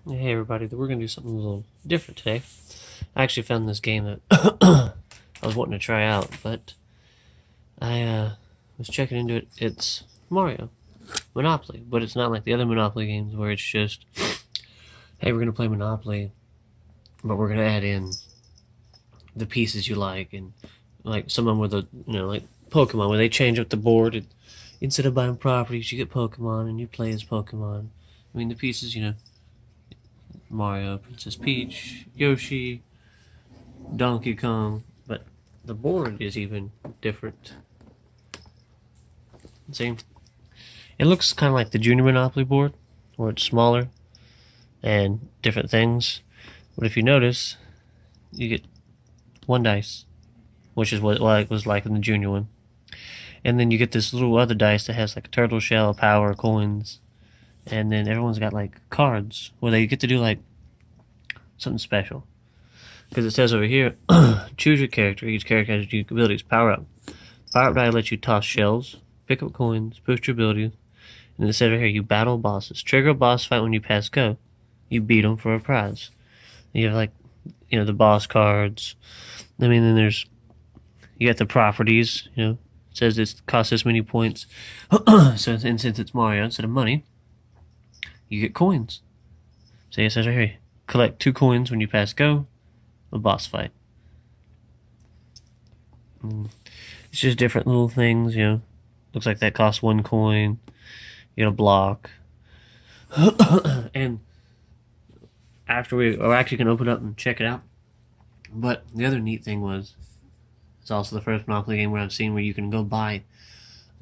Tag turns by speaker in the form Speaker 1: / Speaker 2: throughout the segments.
Speaker 1: Hey everybody, we're going to do something a little different today. I actually found this game that I was wanting to try out, but I was checking into it. It's Mario Monopoly, but it's not like the other Monopoly games where it's just, hey, we're going to play Monopoly, but we're going to add in the pieces you like, and like some of them with like Pokemon, where they change up the board. And instead of buying properties, you get Pokemon, and you play as Pokemon. I mean, the pieces, Mario, Princess Peach, Yoshi, Donkey Kong, but the board is even different. See? It looks kind of like the Junior Monopoly board, where it's smaller and different things. But if you notice, you get one dice, which is what it was like in the Junior one. And then you get this little other dice that has like a turtle shell, power, coins. And then everyone's got like cards where they get to do like something special. Because it says over here, choose your character. Each character has unique abilities. Power up. Power up die lets you toss shells, pick up coins, boost your abilities. And it says over here, you battle bosses. Trigger a boss fight when you pass go. You beat them for a prize. And you have like, the boss cards. I mean, then you got the properties, it says it costs this many points. So, and since it's Mario, instead of money, you get coins. So it says right here, collect 2 coins when you pass go, a boss fight. It's just different little things, Looks like that costs 1 coin. You get a block. And after we're actually going to open it up and check it out. But the other neat thing was, it's also the first Monopoly game where I've seen where you can go buy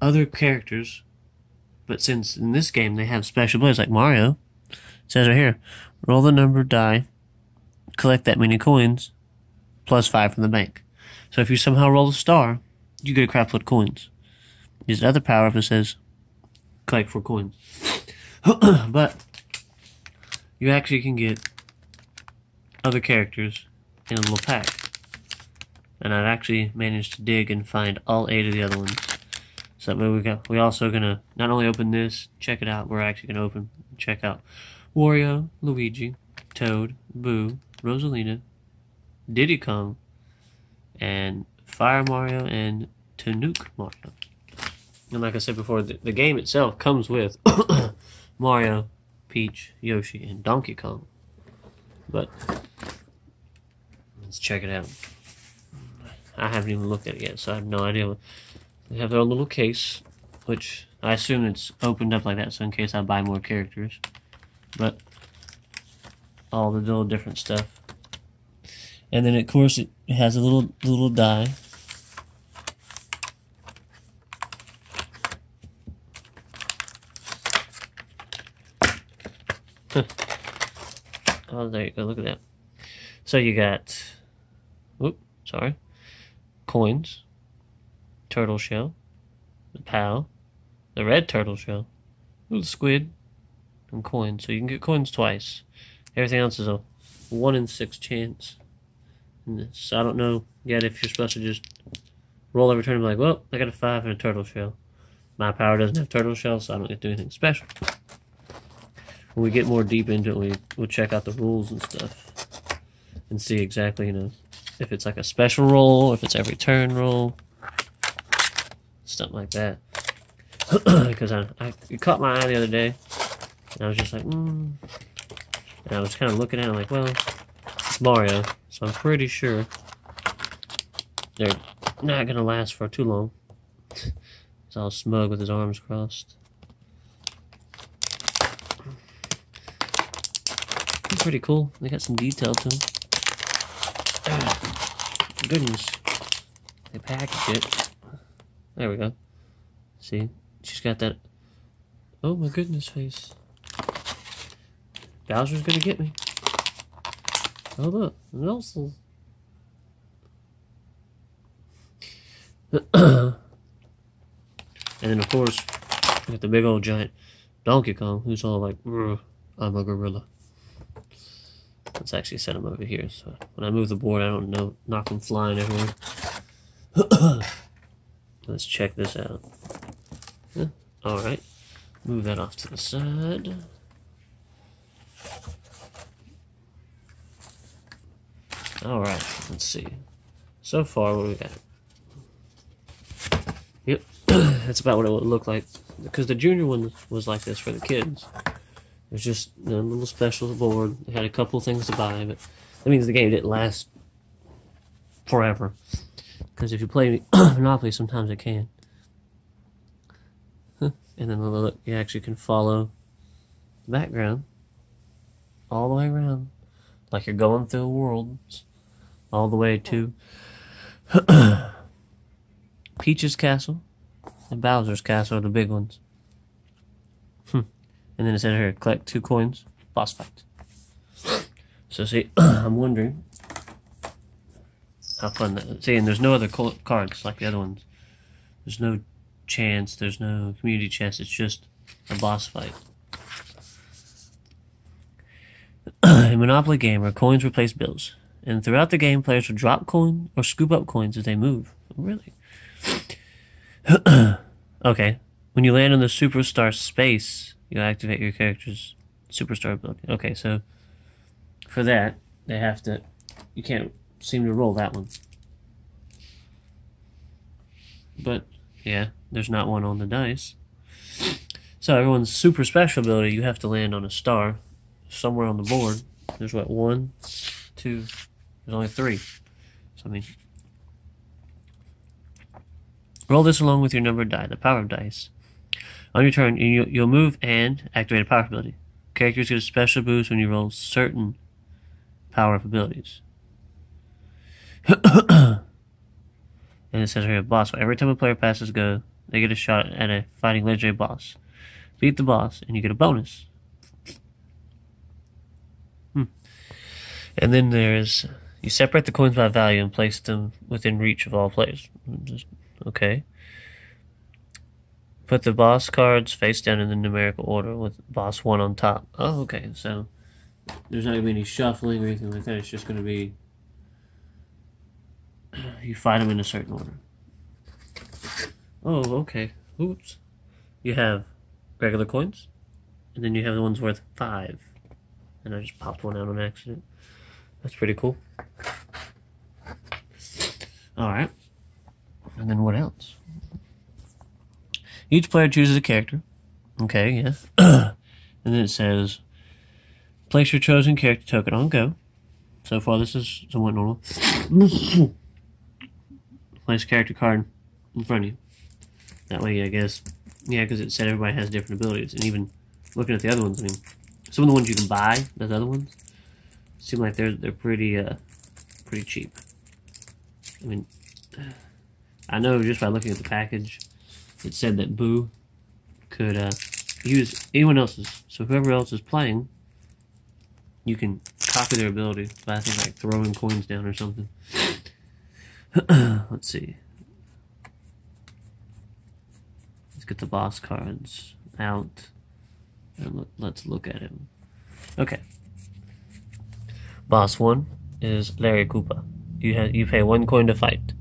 Speaker 1: other characters. But since in this game they have special abilities like Mario, it says right here, roll the number die, collect that many coins, plus 5 from the bank. So if you somehow roll a star, you get a crap load of coins. There's another power up that says, collect 4 coins. But you actually can get other characters in a little pack. And I've actually managed to dig and find all 8 of the other ones. So we're also gonna not only open this, check it out, we're actually gonna open and check out Wario, Luigi, Toad, Boo, Rosalina, Diddy Kong, and Fire Mario and Tanuki Mario. And like I said before, the game itself comes with Mario, Peach, Yoshi, and Donkey Kong. But let's check it out. I haven't even looked at it yet, so I have no idea. They have their own little case, which I assume it's opened up like that, so in case I buy more characters. But all the little different stuff. And then, of course, it has a little die. Oh, there you go. Look at that. So you got, coins, turtle shell, the POW, the red turtle shell, little squid, and coins. So you can get coins twice. Everything else is a 1 in 6 chance. So I don't know yet if you're supposed to just roll every turn and be like, well, I got a 5 and a turtle shell. My power doesn't have turtle shell, so I don't get to do anything special. When we get more deep into it, we'll check out the rules and stuff and see exactly, if it's like a special roll, if it's every turn roll, something like that. Because it caught my eye the other day, and I was just like, And I was kind of looking at it like, well, it's Mario, so I'm pretty sure they're not going to last for too long. He's all smug with his arms crossed. It's pretty cool. They got some detail to them. Goodness. They packaged it. There we go. See? She's got that. Oh my goodness face. Bowser's gonna get me. Oh look. Nelson. And then of course, we got the big old giant Donkey Kong, who's all like, I'm a gorilla. Let's actually set him over here, so when I move the board, I don't knock him flying everywhere. Let's check this out. Alright, move that off to the side. Alright, let's see. So far, what do we got? Yep, that's about what it would look like. Because the junior one was like this for the kids. It was just a little special board. It had a couple things to buy, but that means the game didn't last forever. Because if you play Monopoly, sometimes it can. And then look, you actually can follow the background all the way around, like you're going through a world, all the way to Peach's Castle and Bowser's Castle are the big ones. And then it said here, collect 2 coins, boss fight. So see, I'm wondering how fun that is. See, and there's no other cards like the other ones. There's no chance, there's no community chest, it's just a boss fight. A Monopoly game where coins replace bills. And throughout the game, players will drop coins or scoop up coins as they move. Really? Okay. When you land on the superstar space, you activate your character's superstar ability. Okay, so for that, they have to... You can't seem to roll that one. But, yeah, there's not one on the dice. So everyone's super special ability, you have to land on a star somewhere on the board. There's what, 1, 2, there's only 3. So, I mean... Roll this along with your numbered die, the power of dice. On your turn, you'll move and activate a power ability. Characters get a special boost when you roll certain power-up abilities. And it says here, boss. Every time a player passes go, they get a shot at a fighting legendary boss. Beat the boss, and you get a bonus. And then there's... You separate the coins by value and place them within reach of all players. Okay. Put the boss cards face down in the numerical order with boss 1 on top. Oh, okay. So there's not going to be any shuffling or anything like that. It's just going to be... You fight them in a certain order. Oh, okay. Oops. You have regular coins, and then you have the ones worth 5. And I just popped one out on accident. That's pretty cool. Alright. And then what else? Each player chooses a character. Okay, yeah. And then it says, place your chosen character token on go. So far this is somewhat normal. Place a character card in front of you. That way, I guess, yeah, because it said everybody has different abilities. And even looking at the other ones, I mean, some of the ones you can buy, those other ones, seem like they're pretty pretty cheap. I mean, I know just by looking at the package, it said that Boo could use anyone else's. So whoever else is playing, you can copy their ability by, I think, like throwing coins down or something. Let's see. Let's get the boss cards out and let's look at him. Okay. Boss 1 is Larry Koopa. You pay 1 coin to fight.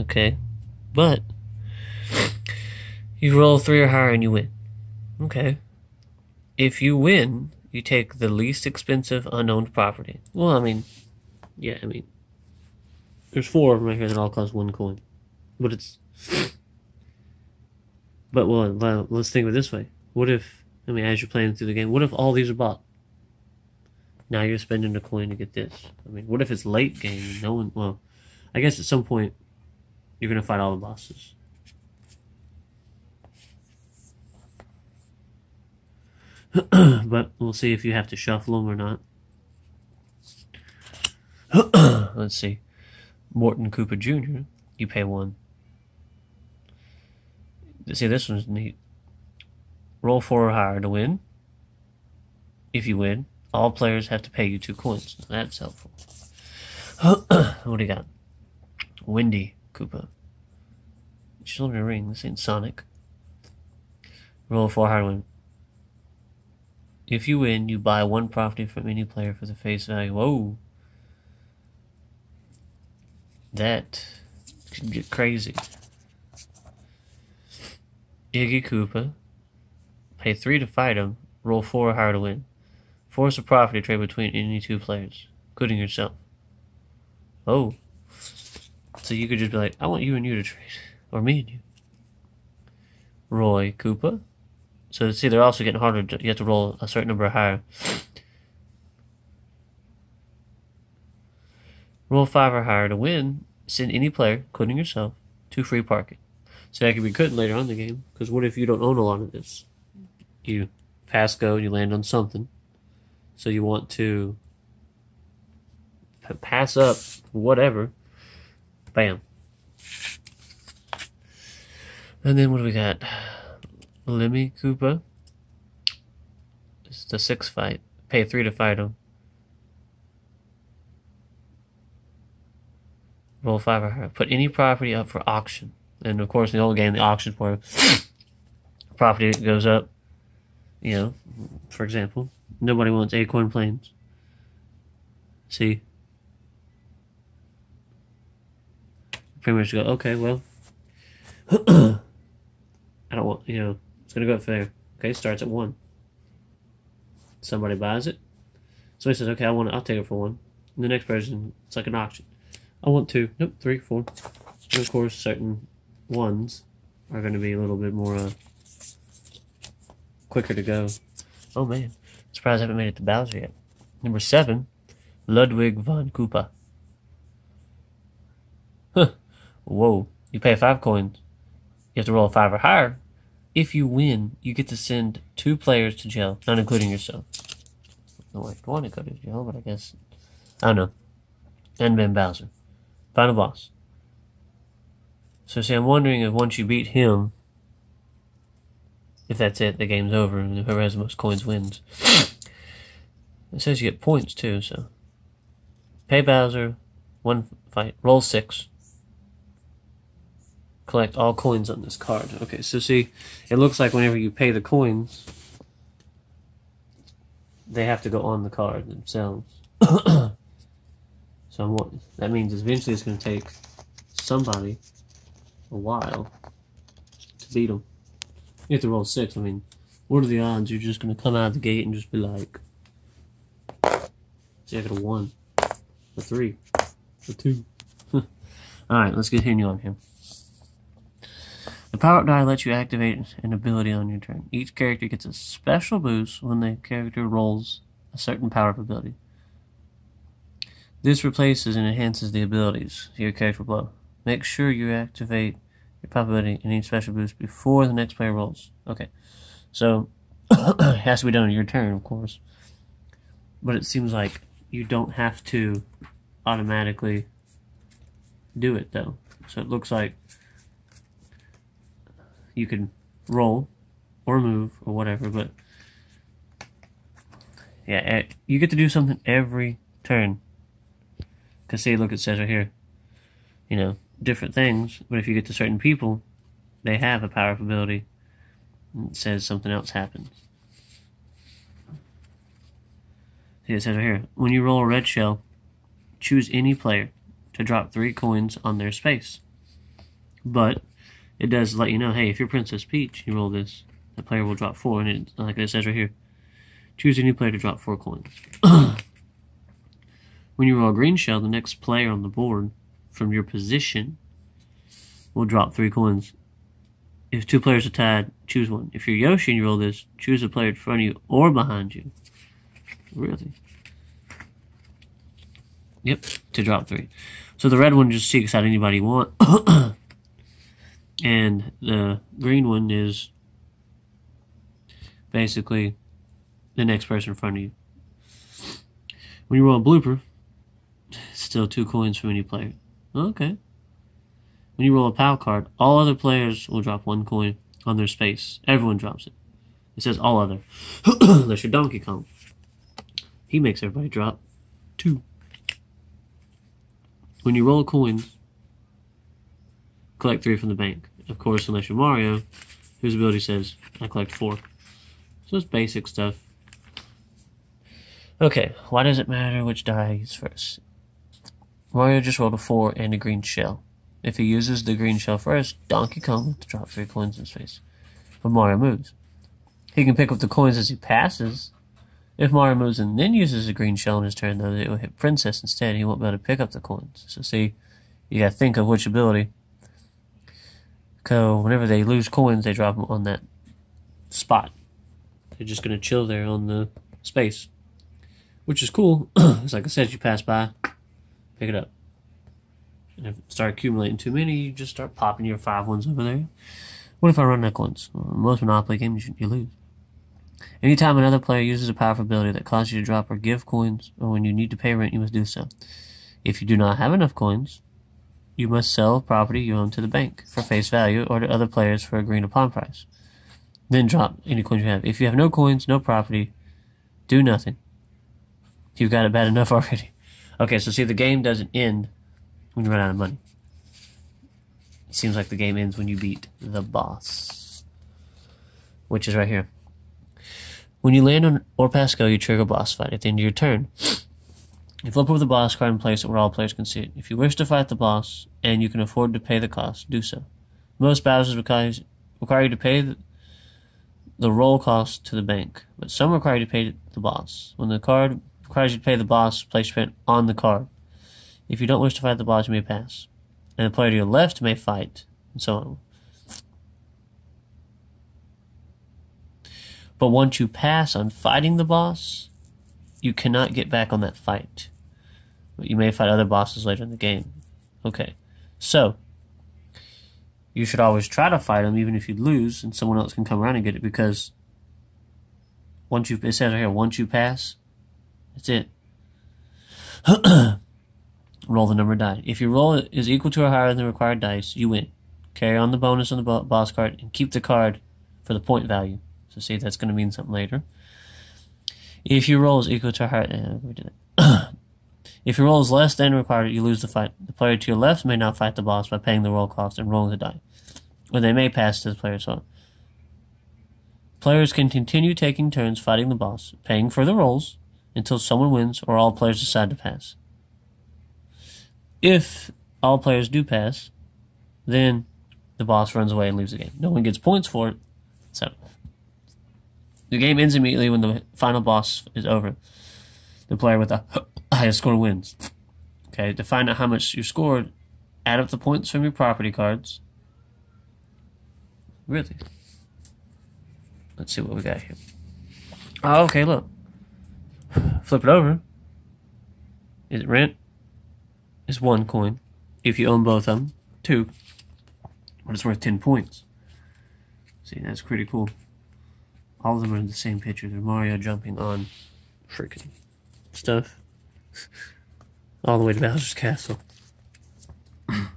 Speaker 1: Okay. But you roll 3 or higher and you win. Okay. If you win, you take the least expensive unowned property. Well, I mean, yeah, I mean, there's 4 of them right here that all cost 1 coin. But it's... But, well, let's think of it this way. What if, I mean, as you're playing through the game, what if all these are bought? Now you're spending a coin to get this. I mean, what if it's late game and no one... Well, I guess at some point, you're going to fight all the bosses. But we'll see if you have to shuffle them or not. Let's see. Morton Koopa Jr., you pay 1. See, this one's neat. Roll 4 or higher to win. If you win, all players have to pay you 2 coins. That's helpful. What do you got? Windy Koopa. She's holding a ring. This ain't Sonic. Roll 4 higher to win. If you win, you buy 1 property from any player for the face value. Whoa. That could get crazy. Iggy Koopa. Pay 3 to fight him. Roll 4 or higher to win. Force a property trade between any two players, including yourself. Oh. So you could just be like, I want you and you to trade. Or me and you. Roy Koopa. So see, they're also getting harder. You have to roll a certain number higher. Roll 5 or higher to win. Send any player, including yourself, to free parking. So that could be good later on in the game. Because what if you don't own a lot of this? You pass go and you land on something. So you want to pass up whatever. Bam. And then what do we got? Lemmy Koopa. This is the 6th fight. Pay 3 to fight him. Roll 5 or higher. Put any property up for auction. And of course, in the old game, the auction's where property goes up. You know, for example, nobody wants Acorn Plains. See? Pretty much go, okay, well, I don't want, you know, it's going to go up there. Okay, starts at 1. Somebody buys it. So he says, okay, I'll take it for 1. And the next person, it's like an auction. I want 2. Nope, 3, 4. And of course, certain ones are going to be a little bit more quicker to go. Oh man, surprised I haven't made it to Bowser yet. Number 7, Ludwig von Koopa. Huh. Whoa, you pay 5 coins. You have to roll a 5 or higher. If you win, you get to send 2 players to jail, not including yourself. No, I want to go to jail, but I guess, I don't know. And then Bowser. Final boss. So see, I'm wondering if once you beat him, if that's it, the game's over, and whoever has the most coins wins. It says you get points too, so. Pay Bowser, 1 fight, roll 6. Collect all coins on this card. Okay, so see, it looks like whenever you pay the coins, they have to go on the card themselves. So that means eventually it's going to take somebody a while to beat them. You have to roll 6. I mean, what are the odds you're just going to come out of the gate and just be like, see, I got a 1, a 3, a 2. Alright, let's continue on here. The power-up die lets you activate an ability on your turn. Each character gets a special boost when the character rolls a certain power-up ability. This replaces and enhances the abilities your character will blow. Make sure you activate your power ability and each special boost before the next player rolls. Okay, so it has to be done on your turn, of course. But it seems like you don't have to automatically do it, though. So it looks like you can roll or move or whatever, but yeah, you get to do something every turn. Because see, look, it says right here, you know, different things, but if you get to certain people, they have a power-up ability, and it says something else happens. See, it says right here, when you roll a red shell, choose any player to drop 3 coins on their space. But it does let you know, hey, if you're Princess Peach, you roll this, the player will drop 4, and it, like it says right here, choose any player to drop 4 coins. When you roll a green shell, the next player on the board from your position will drop 3 coins. If 2 players are tied, choose 1. If you're Yoshi and you roll this, choose a player in front of you or behind you. Really? Yep, to drop 3. So the red one just seeks out anybody you want. And the green one is basically the next person in front of you. When you roll a blooper, still 2 coins from any player. Okay. When you roll a POW card, all other players will drop 1 coin on their space. Everyone drops it. It says all other. Unless you're Donkey Kong. He makes everybody drop 2. When you roll coins, collect 3 from the bank. Of course, unless you're Mario, whose ability says, I collect 4. So it's basic stuff. Okay, why does it matter which die I use first? Mario just rolled a 4 and a green shell. If he uses the green shell first, Donkey Kong will drop 3 coins in his face. But Mario moves. He can pick up the coins as he passes, If Mario moves and then uses a green shell on his turn, though, it will hit Princess instead. He won't be able to pick up the coins. So see, you gotta think of which ability. So whenever they lose coins, they drop them on that spot. They're just gonna chill there on the space, which is cool. It's like I said, you pass by, pick it up. And if you start accumulating too many, you just start popping your 5 ones over there. What if I run out of coins? Well, in most Monopoly games, you lose. Anytime another player uses a powerful ability that causes you to drop or give coins, or when you need to pay rent, you must do so. If you do not have enough coins, you must sell property you own to the bank for face value or to other players for agreed upon price. Then drop any coins you have. If you have no coins, no property, do nothing. You've got it bad enough already. Okay, so see, the game doesn't end when you run out of money. It seems like the game ends when you beat the boss, which is right here. When you land on or pass go, you trigger a boss fight at the end of your turn. You flip over the boss card and place it where all players can see it. If you wish to fight the boss and you can afford to pay the cost, do so. Most battles require you to pay the roll cost to the bank, but some require you to pay the boss. When the card requires you to pay the boss, place your bet on the card. If you don't wish to fight the boss, you may pass. And the player to your left may fight, and so on. But once you pass on fighting the boss, you cannot get back on that fight. But you may fight other bosses later in the game. Okay, so you should always try to fight them, even if you lose, and someone else can come around and get it, because it says right here, once you pass, that's it. Roll the number of die. If your roll is equal to or higher than the required dice, you win. Carry on the bonus on the boss card and keep the card for the point value. So see, that's going to mean something later. If your roll is equal to or higher, if your roll is less than required, you lose the fight. The player to your left may not fight the boss by paying the roll cost and rolling the die, or they may pass to the player's on. Players can continue taking turns fighting the boss, paying for the rolls until someone wins or all players decide to pass. If all players do pass, then the boss runs away and leaves the game. No one gets points for it, so the game ends immediately when the final boss is over. The player with the highest score wins. Okay, to find out how much you scored, add up the points from your property cards. Really? Let's see what we got here. Oh, okay, look. Flip it over. Is it rent? It's 1 coin. If you own both of them, 2. But it's worth 10 points. See, that's pretty cool. All of them are in the same picture. They're Mario jumping on freaking stuff. All the way to Bowser's Castle.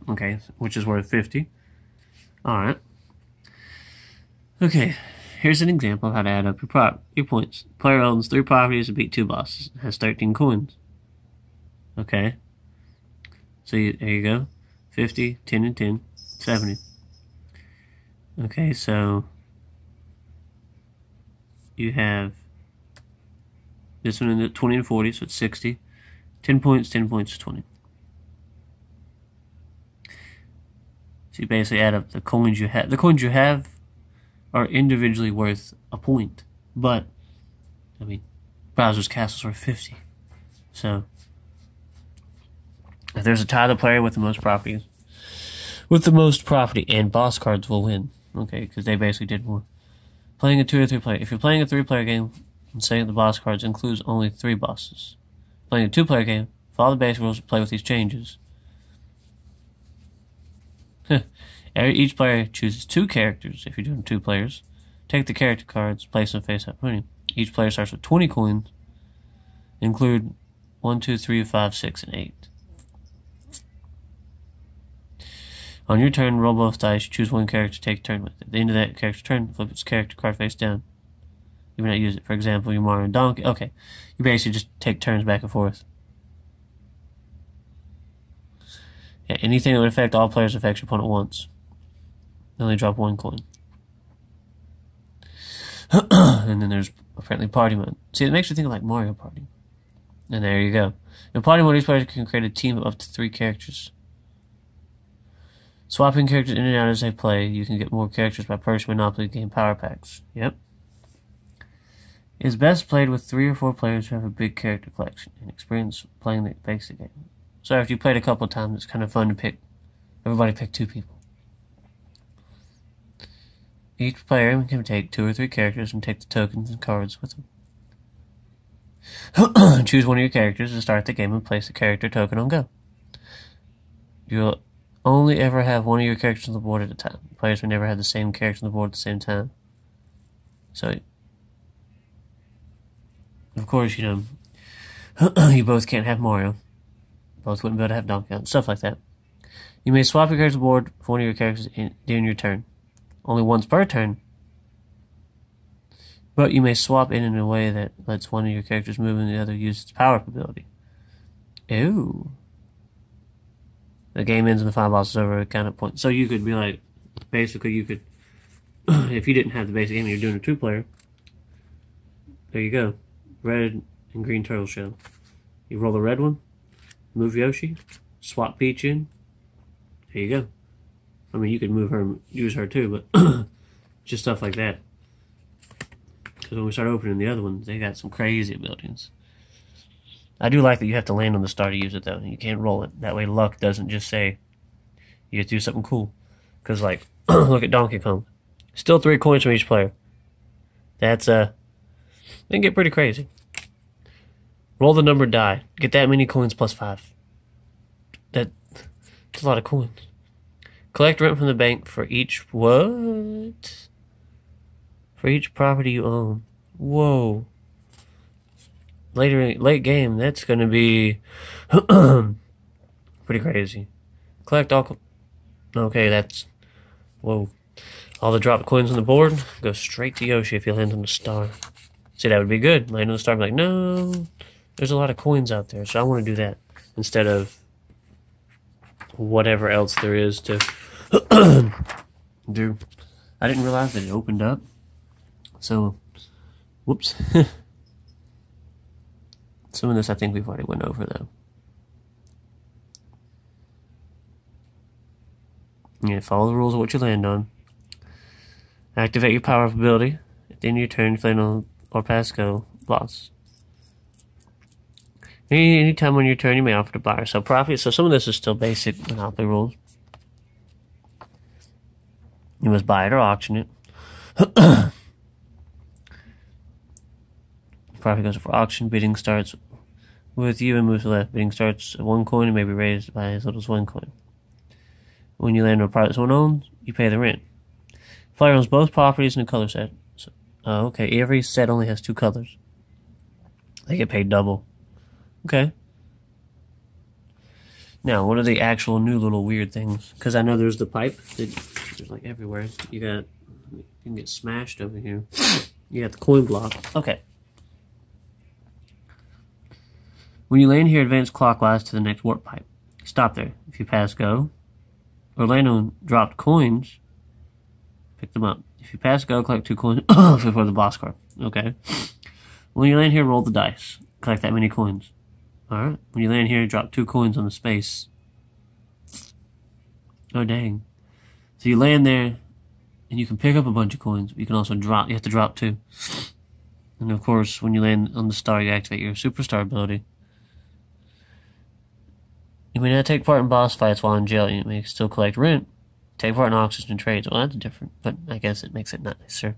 Speaker 1: Okay, which is worth 50. Alright. Okay, here's an example of how to add up your points. Player owns 3 properties and beat 2 bosses. Has 13 coins. Okay. So there you go. 50, 10 and 10, 70. Okay, so you have this one in the 20 and 40, so it's 60. 10 points, 20. So you basically add up the coins you have. The coins you have are individually worth a point, but I mean, Bowser's Castle's worth 50. So if there's a tie, the player with the most property and boss cards will win. Okay, because they basically did more. Playing a 2 or 3 player. If you're playing a 3-player game, and saying the boss cards includes only 3 bosses. Playing a 2-player game, follow the basic rules to play with these changes. Each player chooses 2 characters if you're doing 2 players. Take the character cards, place them face up. Each player starts with 20 coins. Include 1, 2, 3, 5, 6, and 8. On your turn, roll both dice. Choose 1 character to take a turn with. At the end of that character's turn, flip its character card face down. You may not use it. For example, your Mario and Donkey. Okay. You basically just take turns back and forth. Yeah, anything that would affect all players affects your opponent once. They only drop 1 coin. And then there's apparently party mode. See, it makes me think of like Mario Party. And there you go. In party mode, each player can create a team of up to 3 characters. Swapping characters in and out as they play, you can get more characters by purchasing Monopoly game power packs. Yep. It's best played with 3 or 4 players who have a big character collection and experience playing the basic game. So after you played a couple of times, it's kind of fun to pick. Everybody pick 2 people. Each player can take 2 or 3 characters and take the tokens and cards with them. Choose one of your characters to start the game and place the character token on go. You'll only ever have one of your characters on the board at a time. Players may never have the same character on the board at the same time. So, of course, you know, you both can't have Mario. Both wouldn't be able to have Donkey Kong. Stuff like that. You may swap your character's board for one of your characters during your turn. Only once per turn. But you may swap in a way that lets one of your characters move and the other use its power-up ability. Ooh. The game ends and the final boss is over at count of points. So you could be like, basically you could, if you didn't have the basic game and you're doing a 2-player, there you go. Red and green turtle shell. You roll the red one, move Yoshi, swap Peach in, there you go. I mean, you could move her, use her too, but just stuff like that. Because when we start opening the other ones, they got some crazy abilities. I do like that you have to land on the star to use it, though. You can't roll it. That way luck doesn't just say you have to do something cool. Because, like, look at Donkey Kong. Still 3 coins from each player. That's, they can get pretty crazy. Roll the number die. Get that many coins plus 5. That's a lot of coins. Collect rent from the bank for each, what? For each property you own. Whoa. Late game, that's gonna be pretty crazy. Collect all, okay, that's, whoa. All the dropped coins on the board go straight to Yoshi if you land on the star. See, that would be good. Land on the star, be like, no, there's a lot of coins out there, so I want to do that instead of whatever else there is to do. I didn't realize that it opened up. So, whoops. Some of this I think we've already went over, though. Yeah, follow the rules of what you land on. Activate your power-up ability. At the end of your turn, if you land on or pass go, loss. Anytime on your turn, you may offer to buy or sell property. So some of this is still basic Monopoly rules. You must buy it or auction it. Property goes for auction. Bidding starts with you and moves to the left. Bidding starts at 1 coin and may be raised by as little as 1 coin. When you land on a property someone owns, you pay the rent. Player owns both properties in a color set. So, okay, every set only has 2 colors. They get paid double. Okay. Now, what are the actual new little weird things? Because I know there's the pipe. There's like everywhere. You can get smashed over here. You got the coin block. Okay. When you land here, advance clockwise to the next warp pipe. Stop there. If you pass go, or land on dropped coins, pick them up. If you pass go, collect 2 coins before the boss card. Okay. When you land here, roll the dice. Collect that many coins. Alright. When you land here, drop 2 coins on the space. Oh, dang. So you land there, and you can pick up a bunch of coins, but you can also drop. You have to drop 2. And of course, when you land on the star, you activate your superstar ability. You may not take part in boss fights while in jail. You may still collect rent. Take part in auctions and trades. Well, that's different, but I guess it makes it nicer.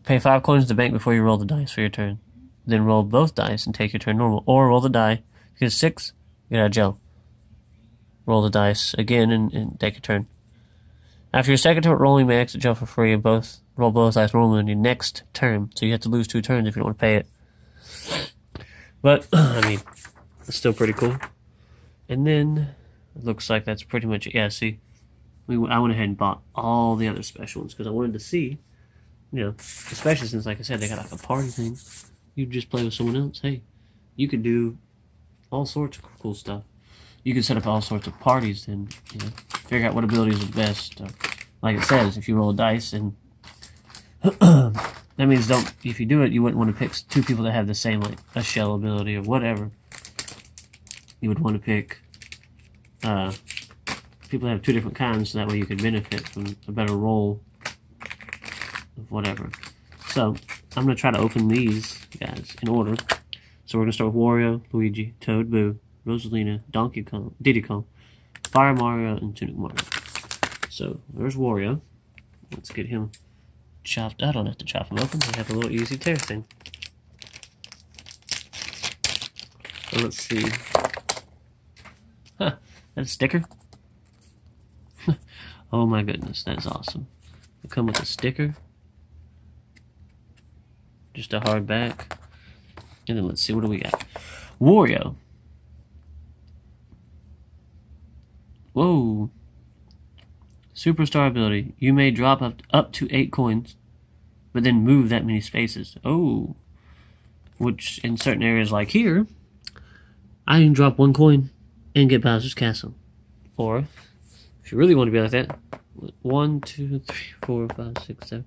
Speaker 1: Pay 5 coins to the bank before you roll the dice for your turn. Then roll both dice and take your turn normal. Or roll the die. If you get a 6, you get out of jail. Roll the dice again and take a turn. After your second turn rolling, you may exit jail for free and roll both dice normally on your next turn. So you have to lose 2 turns if you don't want to pay it. But, I mean, it's still pretty cool. And then, it looks like that's pretty much it. Yeah, see, I went ahead and bought all the other special ones because I wanted to see, you know, especially since, like I said, they got like a party thing. You just play with someone else. Hey, you could do all sorts of cool stuff. You could set up all sorts of parties and, you know, figure out what abilities are the best. Like it says, if you roll a dice and that means if you do it, you wouldn't want to pick 2 people that have the same, like, a shell ability or whatever. You would want to pick people that have 2 different kinds, so that way you could benefit from a better roll of whatever. So I'm going to try to open these guys in order. So we're going to start with Wario, Luigi, Toad, Boo, Rosalina, Donkey Kong, Diddy Kong, Fire Mario, and Tunic Mario. So there's Wario. Let's get him chopped. I don't have to chop him open. I have a little easy tear thing. So let's see. Huh, that's a sticker? Oh my goodness, that's awesome. They come with a sticker. Just a hard back. And then let's see, what do we got? Wario. Whoa. Superstar ability. You may drop up to 8 coins, but then move that many spaces. Oh. Which, in certain areas like here, I can drop 1 coin and get Bowser's Castle. Or, if you really want to be like that, 1, 2, 3, 4, 5, 6, 7.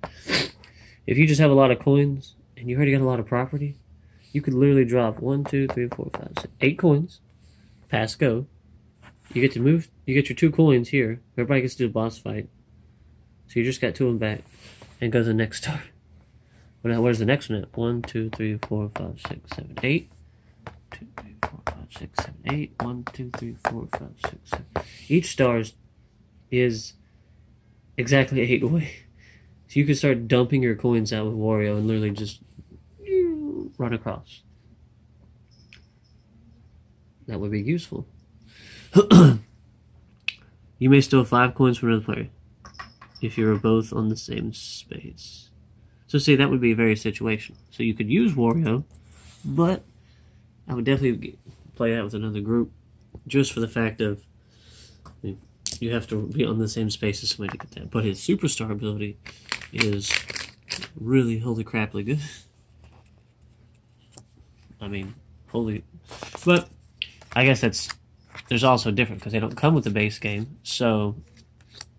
Speaker 1: If you just have a lot of coins, and you already got a lot of property, you could literally drop 1, 2, 3, 4, 5, 6, 8 coins, pass go. You get to move, you get your 2 coins here. Everybody gets to do a boss fight. So you just got 2 of them back, and go to the next star. Where's the next one at? 1, 2, 3, 4, 5, 6, 7, 8. 2, 3, 4, 5, 6, 7, 8. 1, 2, 3, 4, 5, 6, 7. Each star is exactly 8 away. So you can start dumping your coins out with Wario and literally just run across. That would be useful. You may steal 5 coins from another player if you are both on the same space. So see, that would be very situational. So you could use Wario, but I would definitely play that with another group, just for the fact of you have to be on the same space as somebody to get that. But his superstar ability is really holy craply good. I mean, holy. But I guess there's also different because they don't come with the base game. So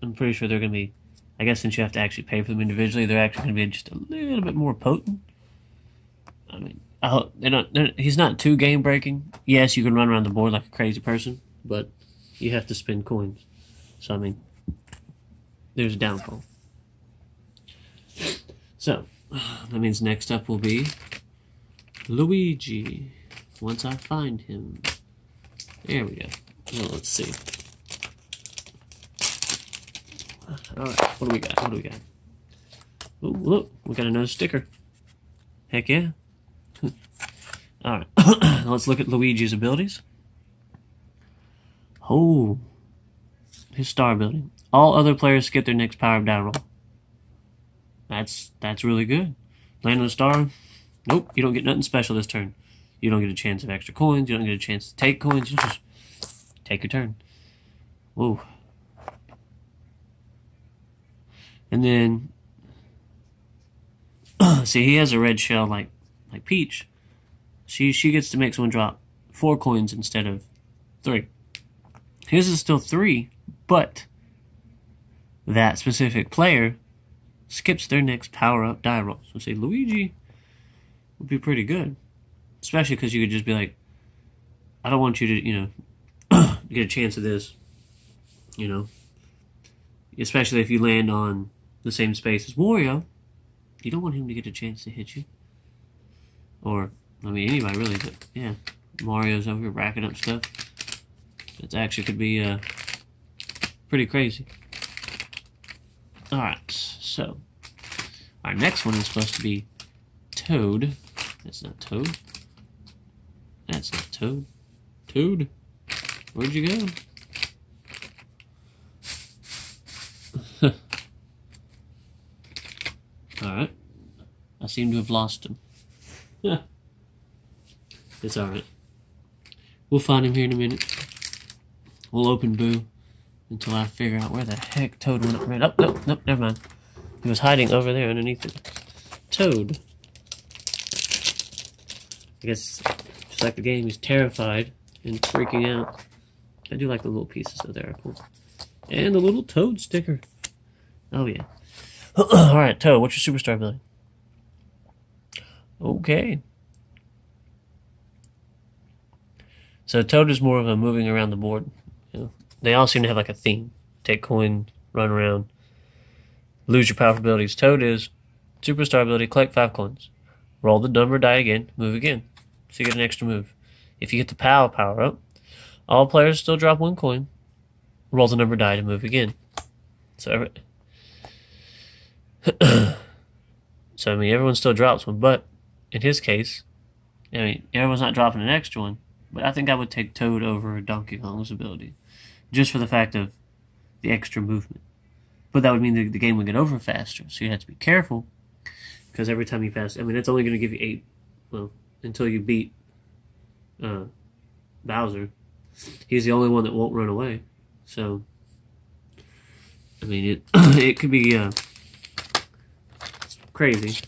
Speaker 1: I'm pretty sure they're going to be, I guess since you have to actually pay for them individually, they're actually going to be just a little bit more potent. I mean, I hope he's not too game breaking. Yes, you can run around the board like a crazy person, but you have to spend coins. So I mean, there's a downfall. So that means next up will be Luigi. Once I find him, there we go. Well, let's see. All right, what do we got? What do we got? Oh, look, we got another sticker. Heck yeah! All right, let's look at Luigi's abilities. Oh, his star ability. All other players skip their next power-up die roll. That's really good. Land on a star. Nope, you don't get nothing special this turn. You don't get a chance of extra coins. You don't get a chance to take coins. You just take your turn. Whoa. And then, see, he has a red shell like Peach. She gets to make someone drop 4 coins instead of 3. His is still 3, but that specific player skips their next power-up die roll. So say Luigi would be pretty good. Especially because you could just be like, I don't want you to, get a chance of this, Especially if you land on the same space as Wario. You don't want him to get a chance to hit you. Or, I mean, anybody really, but yeah. Mario's over here racking up stuff. It actually could be pretty crazy. Alright, so our next one is supposed to be Toad. That's not Toad. That's not Toad. Toad? Where'd you go? Alright. I seem to have lost him. It's alright. We'll find him here in a minute. We'll open Boo until I figure out where the heck Toad went up. Oh, nope, never mind. He was hiding over there underneath it. Toad. I guess, just like the game, he's terrified and freaking out. I do like the little pieces though, they're cool. And the little Toad sticker. Oh yeah. Alright, Toad, what's your superstar ability? Okay. So Toad is more of a moving around the board. They all seem to have like a theme. Take coin, run around, lose your powerful abilities. Toad is Superstar ability, collect 5 coins. Roll the number die again, move again. So you get an extra move. If you get the POW power up, all players still drop 1 coin. Roll the number die to move again. So I mean, everyone still drops one, but in his case, I mean, everyone's not dropping an extra one. But I think I would take Toad over Donkey Kong's ability, just for the fact of the extra movement. But that would mean the game would get over faster, so you have to be careful, because every time you pass, I mean, it's only going to give you 8, well, until you beat Bowser. He's the only one that won't run away. So, I mean, it could be crazy.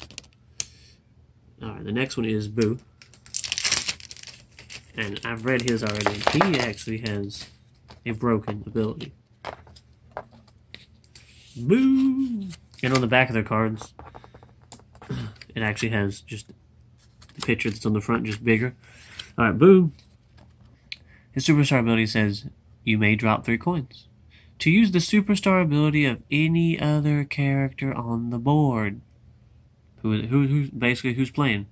Speaker 1: Alright, the next one is Boo. And I've read his already. He actually has a broken ability. Boo! And on the back of their cards, it actually has just the picture that's on the front, just bigger. Alright, Boo. His superstar ability says, you may drop 3 coins. To use the superstar ability of any other character on the board. Who's basically who's playing?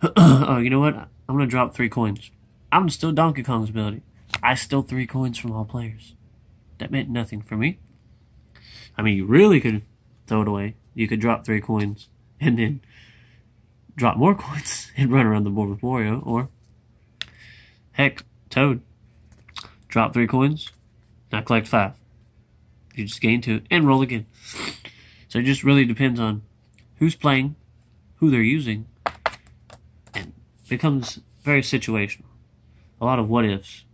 Speaker 1: Oh, you know what? I'm gonna drop 3 coins. I'm still Donkey Kong's ability. I stole 3 coins from all players. That meant nothing for me. I mean, you really could throw it away. You could drop 3 coins and then drop more coins and run around the board with Mario, or heck, Toad. Drop 3 coins, now collect 5. You just gain 2 and roll again. So it just really depends on who's playing, who they're using, and it becomes very situational. A lot of what ifs.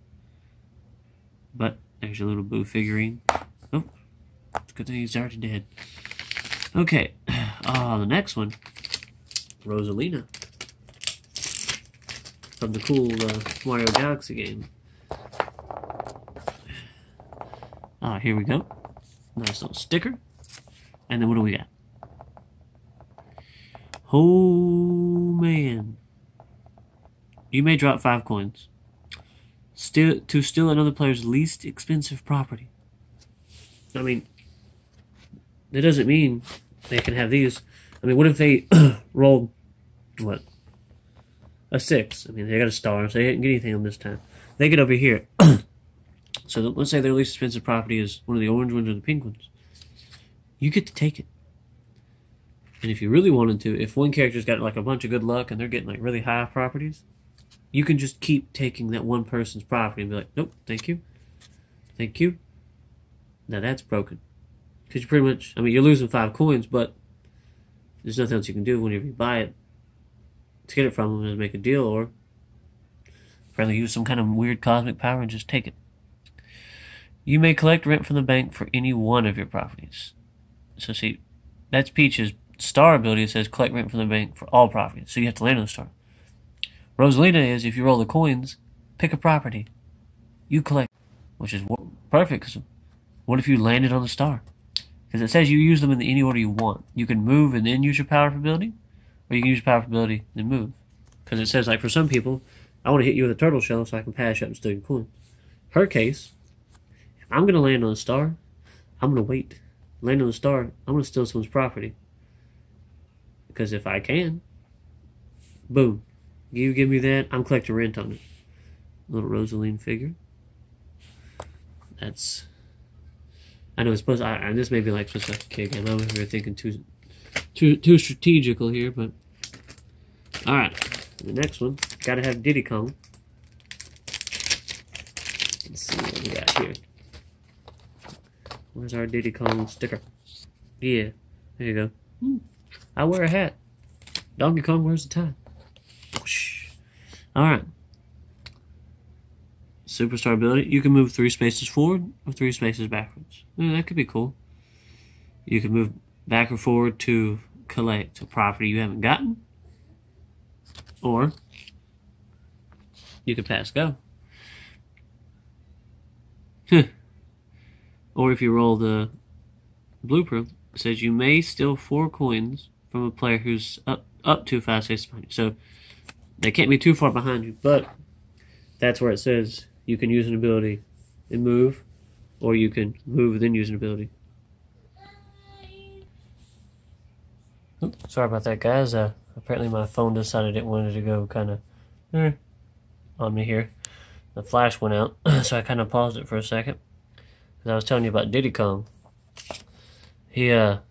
Speaker 1: But there's your little Boo figurine. Oh, it's a good thing he's already dead. Okay, the next one, Rosalina, from the cool Mario Galaxy game. Here we go. Nice little sticker. And then what do we got? Oh, man. You may drop 5 coins. To steal another player's least expensive property. I mean, that doesn't mean they can have these. I mean, what if they rolled, what? A 6. I mean, they got a star, so they didn't get anything on this time. They get over here. So let's say their least expensive property is one of the orange ones or the pink ones. You get to take it. And if you really wanted to, if one character's got like a bunch of good luck and they're getting like really high properties, you can just keep taking that one person's property and be like, nope, thank you. Thank you. Now that's broken. Because you pretty much, I mean, you're losing 5 coins, but there's nothing else you can do whenever you buy it. To get it from them is make a deal, or rather use some kind of weird cosmic power and just take it. You may collect rent from the bank for any one of your properties. So see, that's Peach's star ability. It says collect rent from the bank for all properties. So you have to land on the star. Rosalina is, if you roll the coins, pick a property. You collect, which is perfect, because what if you landed on the star? Because it says you use them in any order you want. You can move and then use your power ability, or you can use your power ability and move. Because it says, like, for some people, I want to hit you with a turtle shell so I can pass you up and steal your coin. Her case, if I'm going to land on a star, I'm going to wait. Land on the star, I'm going to steal someone's property. Because if I can, boom. You give me that, I'm collecting rent on it. Little Rosaline figure. That's... I know it's supposed to... this may be like just like a kid game. I don't know if you're thinking too strategical here, but... Alright. The next one. Gotta have Diddy Kong. Let's see what we got here. Where's our Diddy Kong sticker? Yeah. There you go. I wear a hat. Donkey Kong wears a tie. Alright. Superstar ability. You can move 3 spaces forward or 3 spaces backwards. That could be cool. You can move back or forward to collect a property you haven't gotten. Or you could pass go. Or if you roll the blueprint, it says you may steal 4 coins from a player who's up to 5 spaces behind you. So they can't be too far behind you, but that's where it says you can use an ability and move, or you can move and then use an ability. Oops, sorry about that, guys. Apparently my phone decided it wanted to go kind of on me here. The flash went out, so I kind of paused it for a second. Because I was telling you about Diddy Kong. He, like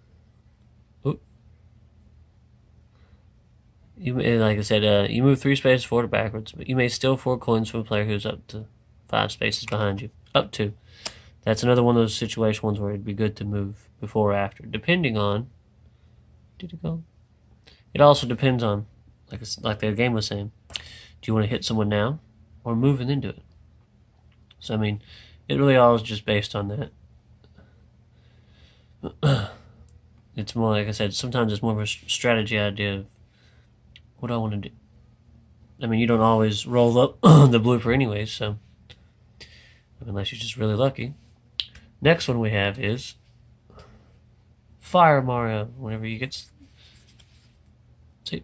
Speaker 1: I said, you move 3 spaces forward or backwards, but you may steal 4 coins from a player who's up to 5 spaces behind you. Up to. That's another one of those situation ones where it'd be good to move before or after, depending on. Did it go? It also depends on, like the game was saying, do you want to hit someone now or move and then do it? So I mean, it really all is just based on that. It's more, like I said, sometimes it's more of a strategy idea of what do I want to do. I mean, you don't always roll up the blooper anyway, so unless you're just really lucky. Next one we have is Fire Mario. Whenever you get, see,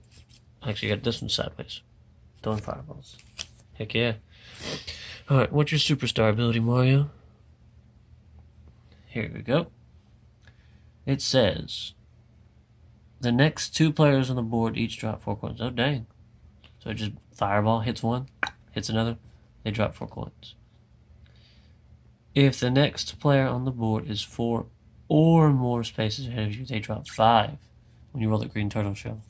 Speaker 1: actually got this one sideways, throwing fireballs. Heck yeah! All right, what's your superstar ability, Mario? Here we go. It says the next 2 players on the board each drop 4 coins. Oh dang! So it just fireball hits one, hits another, they drop 4 coins. If the next player on the board is 4 or more spaces ahead of you, they drop 5 when you roll that green turtle shell.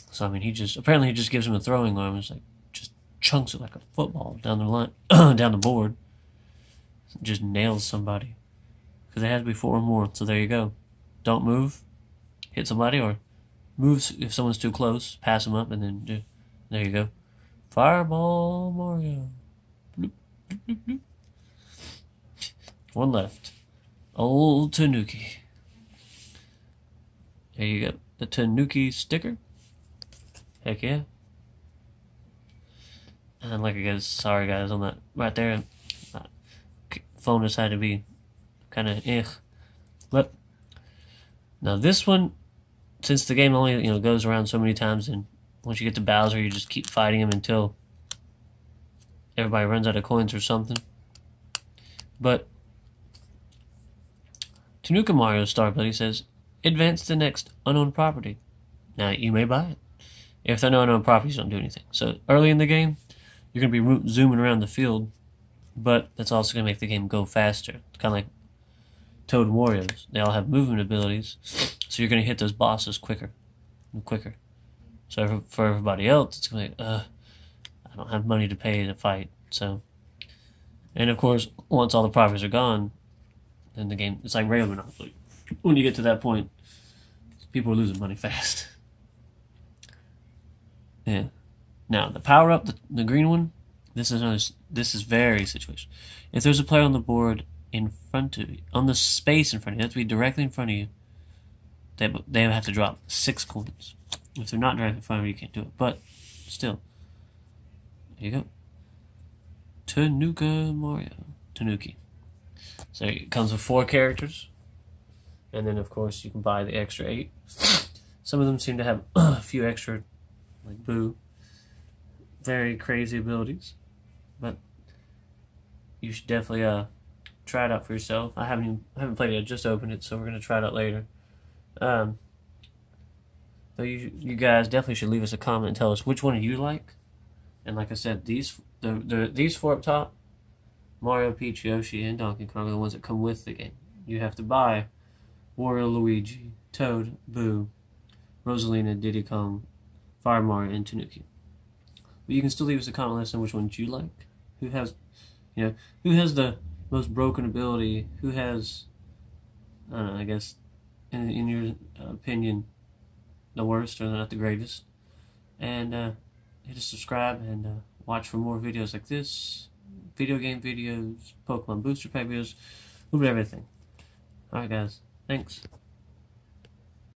Speaker 1: So I mean, he just gives him a throwing arm. It's like just chunks it like a football down the line, down the board. Just nails somebody because it has to be 4 or more. So there you go. Don't move, hit somebody, or move if someone's too close. Pass them up, and then there you go. Fireball Mario. Bloop, bloop, bloop, bloop. One left. Old Tanuki. There you go. The Tanuki sticker. Heck yeah. And like I guess, sorry guys on that right there. Phone decided to be kind of But now this one, since the game only goes around so many times, and once you get to Bowser, you just keep fighting him until everybody runs out of coins or something. But Tanuki Mario's star ability says, advance to the next unknown property. Now, you may buy it. If there are no unknown properties, don't do anything. So, early in the game, you're going to be zooming around the field, but that's also going to make the game go faster. It's kind of like Toad and Wario's. They all have movement abilities, so you're going to hit those bosses quicker and quicker. So, for everybody else, it's going to be, I don't have money to pay to fight, so. And, of course, once all the properties are gone, in the game, it's like regular Monopoly. When you get to that point, people are losing money fast. Yeah. Now the power up, the green one. This is very situation. If there's a player on the board in front of you, on the space in front of you, they have to be directly in front of you. They have to drop 6 coins. If they're not directly in front of you, you can't do it. But still, there you go. Tanuki Mario. Tanuki. So it comes with 4 characters, and then of course you can buy the extra 8. Some of them seem to have a few extra, like Boo, very crazy abilities, but you should definitely try it out for yourself. I haven't played it. I just opened it, so we're gonna try it out later. So you guys definitely should leave us a comment and tell us which one you like. And like I said, these 4 up top. Mario, Peach, Yoshi, and Donkey Kong are the ones that come with the game. You have to buy Wario, Luigi, Toad, Boo, Rosalina, Diddy Kong, Fire Mario, and Tanuki. But you can still leave us a comment lesson which ones you like. Who has the most broken ability? Who has, I don't know, I guess, in your opinion, the worst or not the greatest? And hit a subscribe and watch for more videos like this. Video game videos, Pokemon booster pack videos, a little bit of everything. Alright guys, thanks.